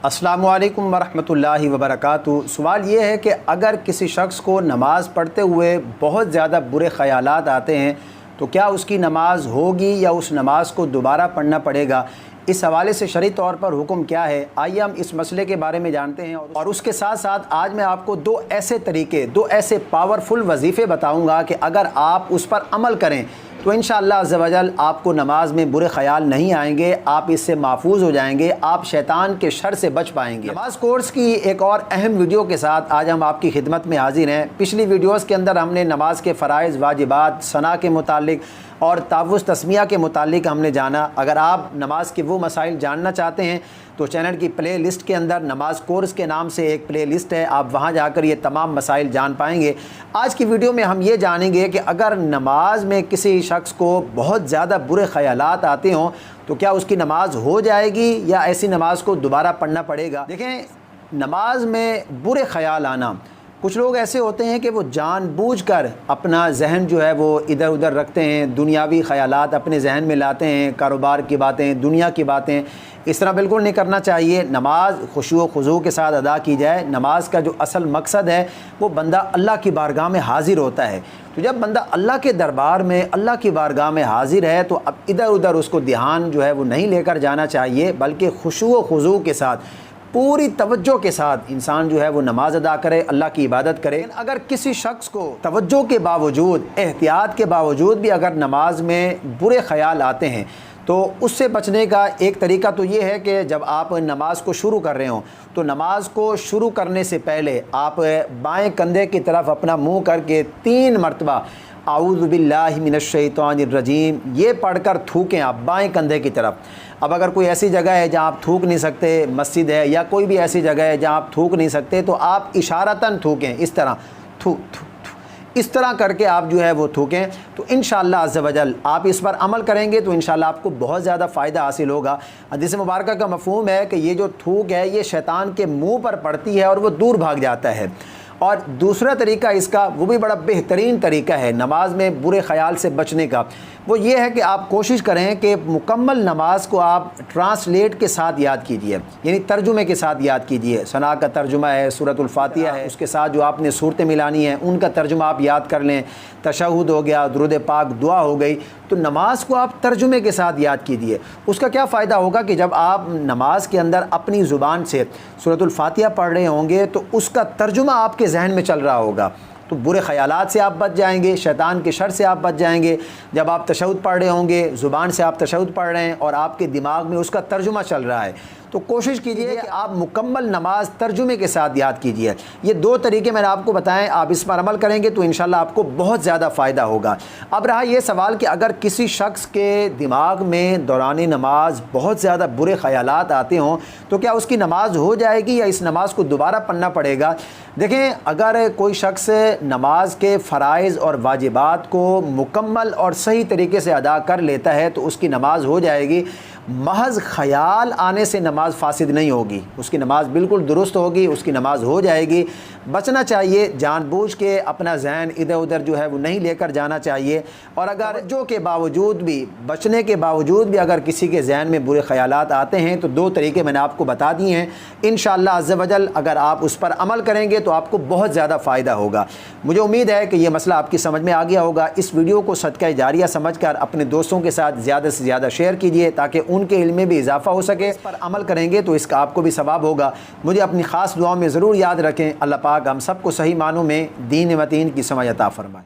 अस्सलामु अलैकुम वरहमतुल्लाहि वबरकातुहू। सवाल ये है कि अगर किसी शख्स को नमाज़ पढ़ते हुए बहुत ज़्यादा बुरे ख़यालात आते हैं तो क्या उसकी नमाज़ होगी या उस नमाज़ को दोबारा पढ़ना पड़ेगा? इस हवाले से शरई तौर पर हुक्म क्या है, आइए हम इस मसले के बारे में जानते हैं। और उसके साथ साथ आज मैं आपको दो ऐसे पावरफुल वजीफ़े बताऊंगा कि अगर आप उस पर अमल करें तो इंशाअल्लाह अज़्ज़ व जल आपको नमाज में बुरे ख़याल नहीं आएंगे, आप इससे महफूज हो जाएंगे, आप शैतान के शर से बच पाएंगे। नमाज कोर्स की एक और अहम वीडियो के साथ आज हम आपकी खिदमत में हाजिर हैं। पिछली वीडियोस के अंदर हमने नमाज के फ़राइज़, वाजिबात, सना के मुतालिक और तावुज़ तस्मिया के मुतालिक हमने जाना। अगर आप नमाज के वो मसाइल जानना चाहते हैं तो चैनल की प्ले लिस्ट के अंदर नमाज कोर्स के नाम से एक प्ले लिस्ट है, आप वहां जाकर ये तमाम मसाइल जान पाएंगे। आज की वीडियो में हम ये जानेंगे कि अगर नमाज में किसी शख्स को बहुत ज़्यादा बुरे ख़यालात आते हों तो क्या उसकी नमाज हो जाएगी या ऐसी नमाज को दोबारा पढ़ना पड़ेगा। देखें, नमाज में बुरे ख़याल आना, कुछ लोग ऐसे होते हैं कि वो जानबूझकर अपना जहन जो है वो इधर उधर रखते हैं, दुनियावी ख़यालात अपने जहन में लाते हैं, कारोबार की बातें, दुनिया की बातें। इस तरह बिल्कुल नहीं करना चाहिए। नमाज खुशू खुजू के साथ अदा की जाए। नमाज का जो असल मकसद है वो बंदा अल्लाह की बारगाह में हाज़िर होता है। तो जब बंदा अल्लाह के दरबार में, अल्लाह की बारगाह में हाज़िर है तो अब इधर उधर उसको ध्यान जो है वो नहीं लेकर जाना चाहिए, बल्कि खुशू खुजू के साथ, पूरी तवज्जो के साथ इंसान जो है वो नमाज अदा करे, अल्लाह की इबादत करे। अगर किसी शख्स को तवज्जो के बावजूद, एहतियात के बावजूद भी अगर नमाज में बुरे ख़याल आते हैं तो उससे बचने का एक तरीका तो ये है कि जब आप नमाज को शुरू कर रहे हों तो नमाज को शुरू करने से पहले आप बाएं कंधे की तरफ अपना मुंह करके 3 मरतबा आऊज़ु बिल्लाहि मिनश शैतानिर रजीम ये पढ़कर थूकें आप बाएं कंधे की तरफ। अब अगर कोई ऐसी जगह है जहाँ आप थूक नहीं सकते, मस्जिद है या कोई भी ऐसी जगह है जहाँ आप थूक नहीं सकते, तो आप इशारतन थूकें, इस तरह थू थू थू, इस तरह करके आप जो है वो थूकें। तो इंशाअल्लाह अज़्ज़ व जल आप इस पर अमल करेंगे तो इंशाअल्लाह आपको बहुत ज़्यादा फ़ायदा हासिल होगा। हदीस मुबारक का मफ़हूम है कि ये जो थूक है ये शैतान के मुँह पर पड़ती है और वो दूर भाग जाता है। और दूसरा तरीका इसका, वो भी बड़ा बेहतरीन तरीका है नमाज में बुरे ख़याल से बचने का, वो ये है कि आप कोशिश करें कि मुकम्मल नमाज को आप ट्रांसलेट के साथ याद कीजिए, यानी तर्जुमे के साथ याद कीजिए। सना का तर्जुमा है, सूरतुल फातिहा है, उसके साथ जो आपने सूरतें मिलानी हैं उनका तर्जुमा आप याद कर लें। तशहुद हो गया, दुरूद पाक, दुआ हो गई, तो नमाज को आप तर्जुमे के साथ याद कीजिए। उसका क्या फ़ायदा होगा कि जब आप नमाज के अंदर अपनी ज़ुबान से सूरतुल फातिहा पढ़ रहे होंगे तो उसका तर्जुमा आपके जहन में चल रहा होगा, तो बुरे ख़यालात से आप बच जाएंगे, शैतान के शर से आप बच जाएंगे। जब आप तशहुद पढ़ रहे होंगे, ज़ुबान से आप तशहुद पढ़ रहे हैं और आपके दिमाग में उसका तर्जुमा चल रहा है, तो कोशिश कीजिए कि आप मुकम्मल नमाज तर्जुमे के साथ याद कीजिए। ये 2 तरीके मैंने आपको बताएं, आप इस पर अमल करेंगे तो इंशाअल्लाह आपको बहुत ज़्यादा फ़ायदा होगा। अब रहा ये सवाल कि अगर किसी शख्स के दिमाग में दौरान नमाज बहुत ज़्यादा बुरे ख़यालात आते हों तो क्या उसकी नमाज हो जाएगी या इस नमाज को दोबारा पढ़ना पड़ेगा। देखें, अगर कोई शख्स नमाज के फ़राइज़ और वाजिबात को मुकम्मल और सही तरीके से अदा कर लेता है तो उसकी नमाज हो जाएगी। महज ख़याल आने से नमाज फासिद नहीं होगी, उसकी नमाज बिल्कुल दुरुस्त होगी, उसकी नमाज हो जाएगी। बचना चाहिए, जानबूझ के अपना जहन इधर उधर जो है वो नहीं लेकर जाना चाहिए। और अगर जो के बावजूद भी, बचने के बावजूद भी अगर किसी के जहन में बुरे ख़यालात आते हैं तो 2 तरीके मैंने आपको बता दिए हैं। इंशाअल्लाह अज़्ज़ व जल अगर आप उस पर अमल करेंगे तो आपको बहुत ज़्यादा फ़ायदा होगा। मुझे उम्मीद है कि ये मसला आपकी समझ में आ गया होगा। इस वीडियो को सदका जारिया समझकर अपने दोस्तों के साथ ज़्यादा से ज़्यादा शेयर कीजिए ताकि उनके इल्म में भी इजाफ़ा हो सके। इस पर अमल करेंगे तो इसका आपको भी सवाब होगा। मुझे अपनी ख़ास दुआओं में ज़रूर याद रखें। अल्लाह पाक हम सबको सही मानों में दीन मतीन की समझ अता फ़रमाए।